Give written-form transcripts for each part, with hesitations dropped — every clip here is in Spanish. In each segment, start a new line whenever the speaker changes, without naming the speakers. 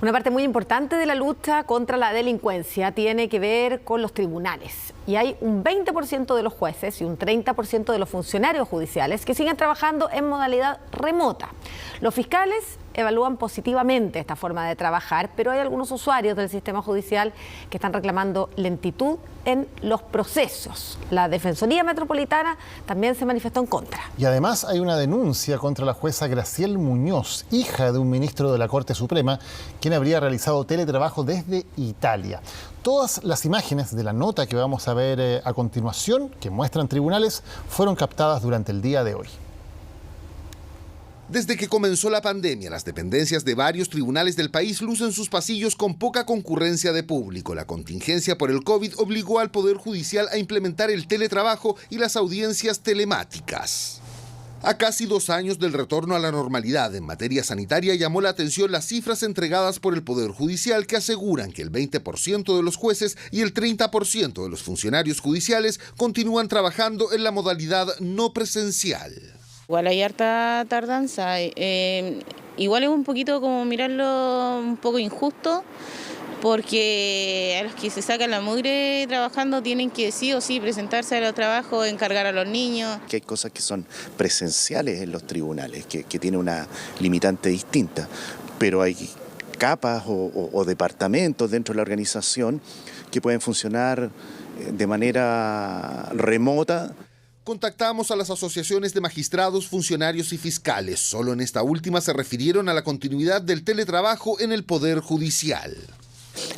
Una parte muy importante de la lucha contra la delincuencia tiene que ver con los tribunales. Y hay un 20% de los jueces y un 30% de los funcionarios judiciales que siguen trabajando en modalidad remota. Los fiscales evalúan positivamente esta forma de trabajar, pero hay algunos usuarios del sistema judicial que están reclamando lentitud en los procesos. La Defensoría Metropolitana también se manifestó en contra.
Y además hay una denuncia contra la jueza Graciel Muñoz, hija de un ministro de la Corte Suprema, quien habría realizado teletrabajo desde Italia. Todas las imágenes de la nota que vamos a ver a continuación, que muestran tribunales, fueron captadas durante el día de hoy.
Desde que comenzó la pandemia, las dependencias de varios tribunales del país lucen sus pasillos con poca concurrencia de público. La contingencia por el COVID obligó al Poder Judicial a implementar el teletrabajo y las audiencias telemáticas. A casi 2 años del retorno a la normalidad en materia sanitaria, llamó la atención las cifras entregadas por el Poder Judicial que aseguran que el 20% de los jueces y el 30% de los funcionarios judiciales continúan trabajando en la modalidad no presencial.
Igual hay harta tardanza, igual es un poquito como mirarlo un poco injusto, porque a los que se sacan la mugre trabajando tienen que sí o sí presentarse a los trabajos, encargar a los niños.
Que hay cosas que son presenciales en los tribunales, que tienen una limitante distinta, pero hay capas o departamentos dentro de la organización que pueden funcionar de manera remota.
Contactamos a las asociaciones de magistrados, funcionarios y fiscales. Solo en esta última se refirieron a la continuidad del teletrabajo en el Poder Judicial.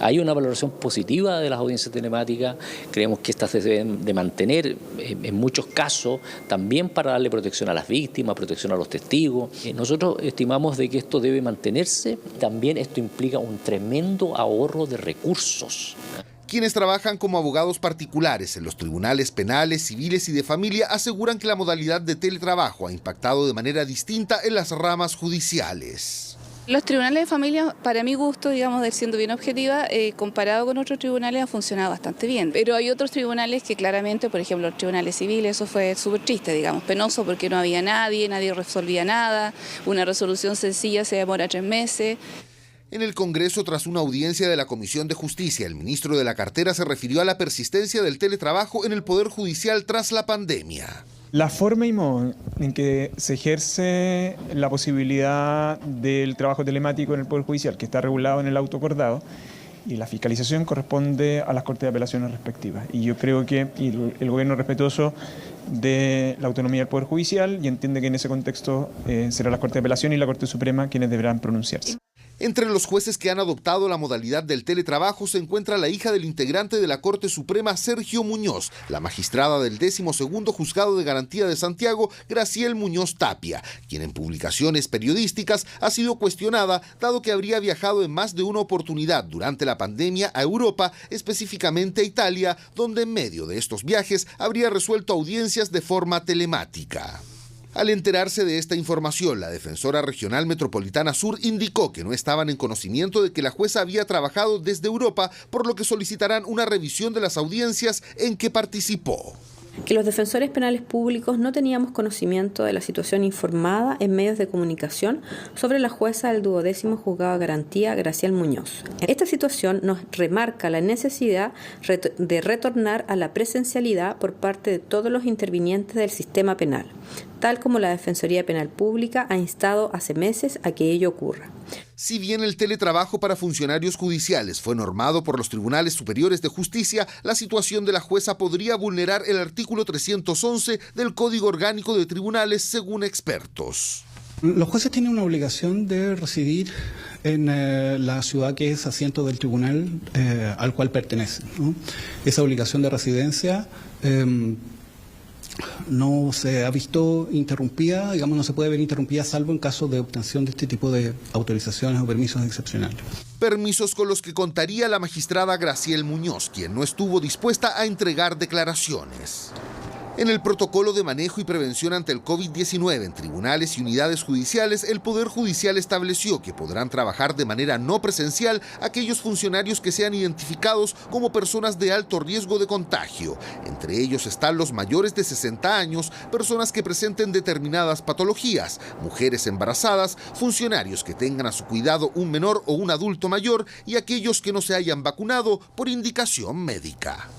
Hay una valoración positiva de las audiencias telemáticas, creemos que estas se deben de mantener en muchos casos, también para darle protección a las víctimas, protección a los testigos. Nosotros estimamos de que esto debe mantenerse, también esto implica un tremendo ahorro de recursos.
Quienes trabajan como abogados particulares en los tribunales penales, civiles y de familia aseguran que la modalidad de teletrabajo ha impactado de manera distinta en las ramas judiciales.
Los tribunales de familia, para mi gusto, digamos, siendo bien objetiva, comparado con otros tribunales, han funcionado bastante bien. Pero hay otros tribunales que claramente, por ejemplo, los tribunales civiles, eso fue súper triste, digamos, penoso porque no había nadie resolvía nada, una resolución sencilla se demora 3 meses.
En el Congreso, tras una audiencia de la Comisión de Justicia, el ministro de la cartera se refirió a la persistencia del teletrabajo en el Poder Judicial tras la pandemia.
La forma y modo en que se ejerce la posibilidad del trabajo telemático en el Poder Judicial, que está regulado en el auto acordado, y la fiscalización corresponde a las Cortes de Apelaciones respectivas. Y yo creo que el gobierno es respetuoso de la autonomía del Poder Judicial y entiende que en ese contexto será la Corte de Apelación y la Corte Suprema quienes deberán pronunciarse.
Entre los jueces que han adoptado la modalidad del teletrabajo se encuentra la hija del integrante de la Corte Suprema, Sergio Muñoz, la magistrada del 12º Juzgado de Garantía de Santiago, Graciel Muñoz Tapia, quien en publicaciones periodísticas ha sido cuestionada dado que habría viajado en más de una oportunidad durante la pandemia a Europa, específicamente a Italia, donde en medio de estos viajes habría resuelto audiencias de forma telemática. Al enterarse de esta información, la Defensora Regional Metropolitana Sur indicó que no estaban en conocimiento de que la jueza había trabajado desde Europa, por lo que solicitarán una revisión de las audiencias en que participó.
Que los defensores penales públicos no teníamos conocimiento de la situación informada en medios de comunicación sobre la jueza del 12º Juzgado de Garantía, Graciel Muñoz. Esta situación nos remarca la necesidad de retornar a la presencialidad por parte de todos los intervinientes del sistema penal, tal como la Defensoría Penal Pública ha instado hace meses a que ello ocurra.
Si bien el teletrabajo para funcionarios judiciales fue normado por los tribunales superiores de justicia, la situación de la jueza podría vulnerar el artículo 311 del Código Orgánico de Tribunales, según expertos.
Los jueces tienen una obligación de residir en la ciudad que es asiento del tribunal al cual pertenecen, ¿no? Esa obligación de residencia no se ha visto interrumpida, digamos, no se puede ver interrumpida salvo en caso de obtención de este tipo de autorizaciones o permisos excepcionales.
Permisos con los que contaría la magistrada Graciel Muñoz, quien no estuvo dispuesta a entregar declaraciones. En el protocolo de manejo y prevención ante el COVID-19 en tribunales y unidades judiciales, el Poder Judicial estableció que podrán trabajar de manera no presencial aquellos funcionarios que sean identificados como personas de alto riesgo de contagio. Entre ellos están los mayores de 60 años, personas que presenten determinadas patologías, mujeres embarazadas, funcionarios que tengan a su cuidado un menor o un adulto mayor y aquellos que no se hayan vacunado por indicación médica.